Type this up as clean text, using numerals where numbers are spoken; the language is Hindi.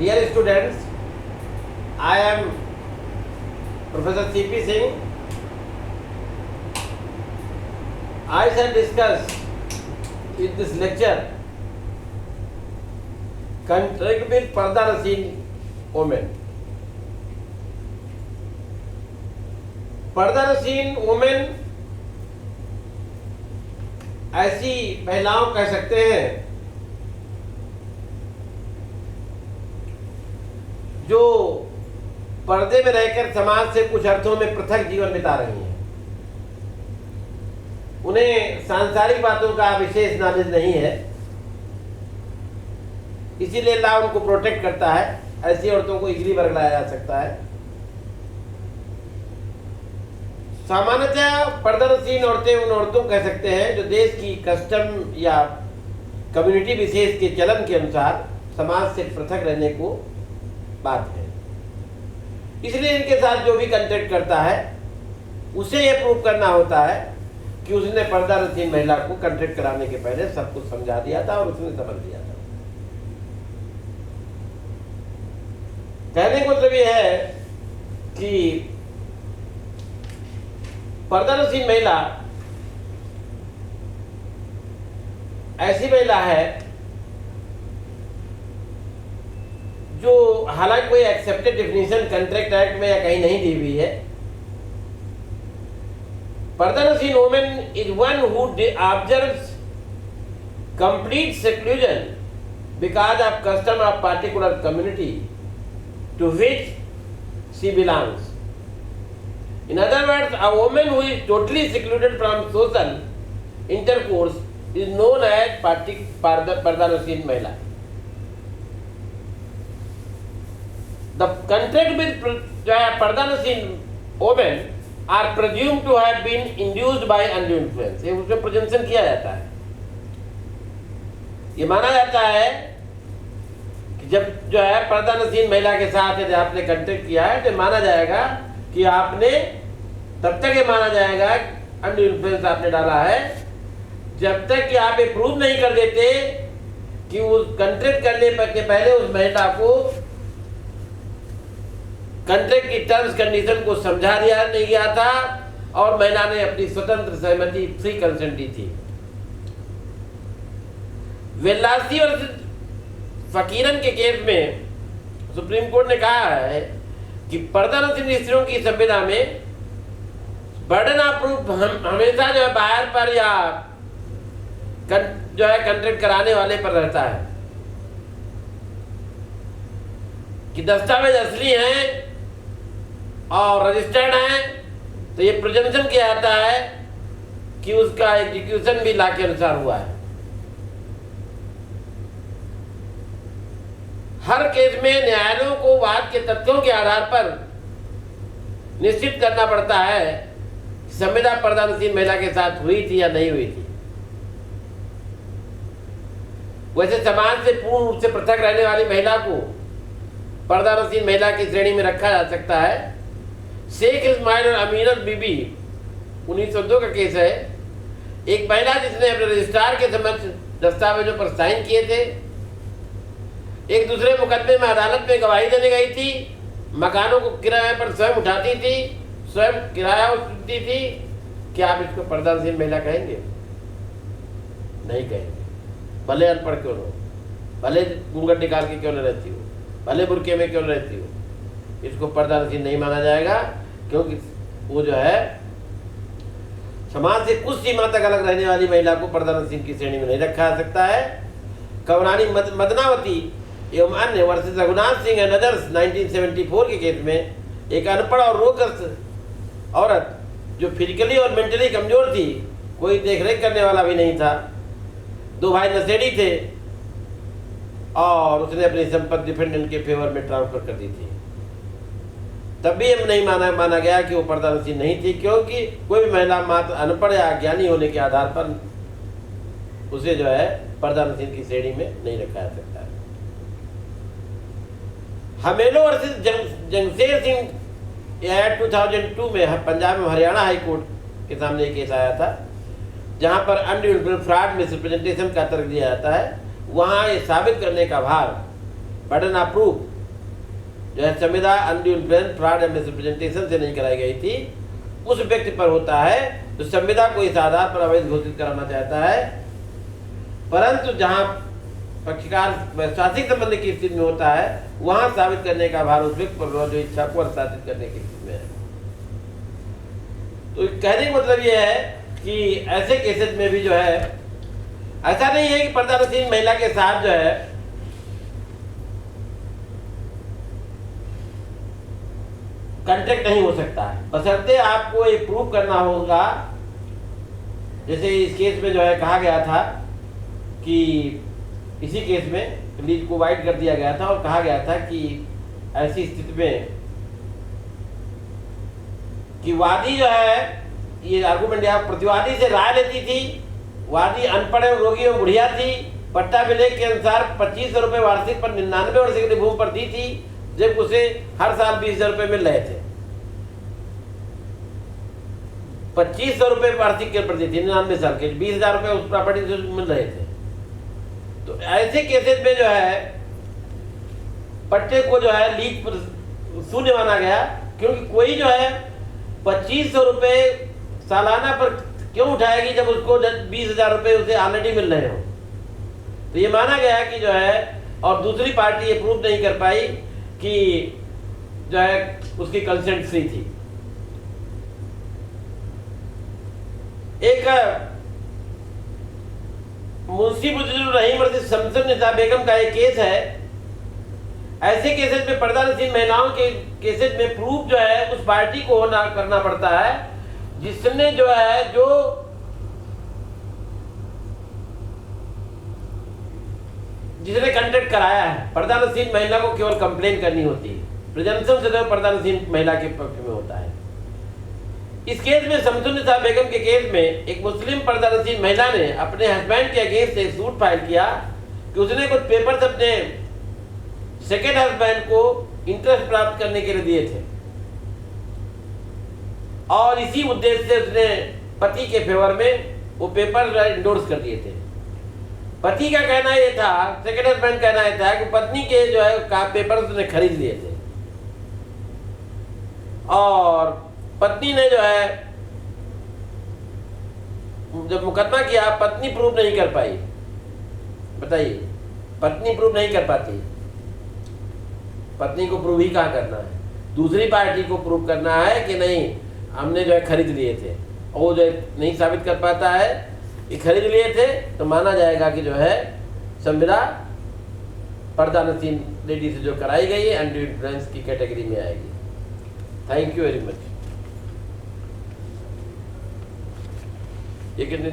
Dear students, I am Professor C.P. Singh. I shall discuss in this lecture contract with Parda Rasin women. पर्दा नसीन वुमेन ऐसी महिलाओं कह सकते हैं जो पर्दे में रहकर समाज से कुछ अर्थों में पृथक जीवन बिता रही हैं। उन्हें सांसारिक बातों का विशेष नॉलेज नहीं है, इसीलिए अल्लाह उनको प्रोटेक्ट करता है। ऐसी औरतों को इजीली वर्ग लाया जा सकता है। सामान्यतः पर्दानसीन औरतें उन औरतों कह सकते हैं जो देश की कस्टम या कम्युनिटी विशेष के चलन के अनुसार समाज से पृथक रहने को बात है। इसलिए इनके साथ जो भी कंटेक्ट करता है उसे यह प्रूव करना होता है कि उसने पर्दानसीन महिला को कंटेक्ट कराने के पहले सब कुछ समझा दिया था और उसने समझ लिया था। कहने का मतलब यह है कि पर्दानसीन महिला ऐसी महिला है जो हालांकि कोई एक्सेप्टेड डेफिनेशन कंट्रैक्ट एक्ट में या कहीं नहीं दी हुई है। पर्दानसीन women is one who observes complete seclusion because of custom of particular community to which she belongs. In other words, a woman who is totally secluded from social intercourse is known as पर्दानसीन महिला. The contract with पर्दानसीन women are presumed to have been induced by undue influence. ये उसमें प्रजंसन किया जाता है। ये माना जाता है कि जब जो है पर्दानसीन महिला के साथ यदि आपने कंटेक्ट किया है तो माना जाएगा कि आपने तब तक ये माना जाएगा अनड्यू इन्फ्लुएंस आपने डाला है जब तक कि आप ये प्रूव नहीं कर देते कि उस कंट्रैक्ट करने के पहले उस महिला को कंट्रैक्ट की टर्म्स कंडीशन को समझा दिया नहीं गया था और महिला ने अपनी स्वतंत्र सहमति फ्री कंसेंट दी थी। वेल्लासी और फकीरन के केस में सुप्रीम कोर्ट ने कहा है कि पर्दानसीन स्त्रियों की संविदा में बर्डन ऑफ प्रूफ हमेशा जो है बाहर पर या जो है कंट्रैक्ट कराने वाले पर रहता है कि दस्तावेज असली हैं और रजिस्टर्ड हैं तो ये प्रेजम्पशन किया जाता है कि उसका एग्जीक्यूशन भी लॉ के अनुसार हुआ है। हर केस में न्यायालयों को वाद के तथ्यों के आधार पर निश्चित करना पड़ता है संविदा पर्दानसीन महिला के साथ हुई थी या नहीं हुई थी। वैसे समाज से पूर्ण रूप से पृथक रहने वाली महिला को पर्दानसीन महिला की श्रेणी में रखा जा सकता है। शेख इस्माइल और अमीनत बीबी 1902 का केस है। एक महिला जिसने अपने रजिस्ट्रार के समक्ष दस्तावेजों पर साइन किए थे, एक दूसरे मुकदमे में अदालत में गवाही देने गई थी, मकानों को किराए पर स्वयं उठाती थी, स्वयं किराया उठाती थी। क्या आप इसको पर्दानसीन महिला कहेंगे? नहीं कहेंगे। भले अनपढ़ क्यों न हो, भले घूंघट निकाल के क्यों न रहती हो, भले बुरके में क्यों न रहती हो, इसको पर्दानसीन नहीं माना जाएगा क्योंकि वो जो है समाज से कुछ सीमा तक अलग रहने वाली महिला को पर्दानसीन की श्रेणी में नहीं रखा जा सकता है। कवरानी मदनावती एवं अन्य versus Raghunath Singh and others 1974 के केस में एक अनपढ़ और रोगग्रस्त औरत जो फिजिकली और मेंटली कमजोर थी, कोई देखरेख करने वाला भी नहीं था, दो भाई नशेड़ी थे और उसने अपनी संपत्ति डिफेंडेंट के फेवर में ट्रांसफर कर दी थी। तब भी यह नहीं माना गया कि वो पर्दानसीन नहीं थी क्योंकि कोई भी महिला मात्र अनपढ़ या अज्ञानी होने के आधार पर उसे जो है पर्दानसीन की श्रेणी में नहीं रखा जा सकता है। हमेलो वर्सेस जंगशेर सिंह 2002 में पंजाब में हरियाणा हाई कोर्ट के सामने एक केस आया था जहां पर अनड्यू फ्रॉड मिसरिप्रेजेंटेशन का तर्क दिया जाता है। वहां ये साबित करने का भार बर्डन ऑफ प्रूफ जो है संविदा undue influence, fraud and misrepresentation से नहीं कराई गई थी, उस व्यक्ति पर होता है जो संविदा को इस आधार पर अवैध घोषित कराना चाहता है। परंतु जहां पक्षकार शासित संबंध की स्थिति में होता है, वहां साबित करने का भार उस व्यक्ति पर जो इच्छा को अनुशासित करने की स्थिति में है। तो कहने का मतलब यह है कि ऐसे केसेस में भी जो है, ऐसा नहीं है कि पर्दानशीन महिला के साथ जो है कॉन्ट्रैक्ट नहीं हो सकता है, बशर्ते आपको ये प्रूव करना होगा। जैसे इस केस में जो है कहा गया था कि इसी केस में लीज को वाइड कर दिया गया था और कहा गया था कि ऐसी स्थिति में कि वादी जो है, ये आर्गुमेंट या प्रतिवादी से राय लेती थी, वादी अनपढ़ एवं रोगी एवं बुढ़िया थी, पट्टा विलेख के अनुसार 2500 रुपये वार्षिक पर 99 वर्ष की भूमि पर दी थी, जब उसे हर साल 20,000 रुपये मिल रहे थे। 2500 रुपये वार्षिक के प्रति थी, 99 साल के 20,000 रुपये उस प्रॉपर्टी से मिल रहे थे। तो ऐसे केसेस में जो है पट्टे को जो है लीज पर शून्य माना गया, क्योंकि कोई जो है 2500 रुपये सालाना पर क्यों उठाएगी जब उसको 20,000 रुपये उसे ऑलरेडी मिल रहे हो। तो ये माना गया कि जो है, और दूसरी पार्टी ये प्रूव नहीं कर पाई कि जो है उसकी कंसेंट फ्री थी। एक मुंशी मुजीबुर रहीम वर्सेस शमसुन्निसा बेगम का एक केस है। ऐसे केसेस में पर्दानशीन महिलाओं के केसेस में प्रूफ जो है उस पार्टी को होना करना पड़ता है जिसने जो है जिसने कंटेक्ट कराया है। पर्दानशीन महिला को केवल कंप्लेन करनी होती है, प्रिजम्पशन सदैव पर्दानशीन महिला के पक्ष में होता है। इस केस में शमसुन्निसा बेगम के केस में एक मुस्लिम पर्दानशीन महिला ने अपने हस्बैंड के अगेंस्ट एक सूट फाइल किया कि उसने कुछ पेपर्स अपने सेकेंड हस्बैंड को इंटरेस्ट प्राप्त करने के लिए दिए थे, और इसी उद्देश्य से उसने पति के फेवर में वो पेपर इंडोर्स कर दिए थे। पति का कहना ये था, सेकेंड हस्बैंड कहना ये था कि पत्नी के जो है का पेपर उसने खरीद लिए थे, और पत्नी ने जो है जब मुकदमा किया, पत्नी प्रूव नहीं कर पाई। बताइए, पत्नी प्रूव नहीं कर पाती। पत्नी को प्रूव ही कहाँ करना है, दूसरी पार्टी को प्रूव करना है कि नहीं हमने जो है खरीद लिए थे, और वो जो है नहीं साबित कर पाता है कि खरीद लिए थे, तो माना जाएगा कि जो है संविदा पर्दानशीन लेडी से जो कराई गई है अंडर इन्फ्लुएंस की कैटेगरी में आएगी। Thank you very much. ये कितने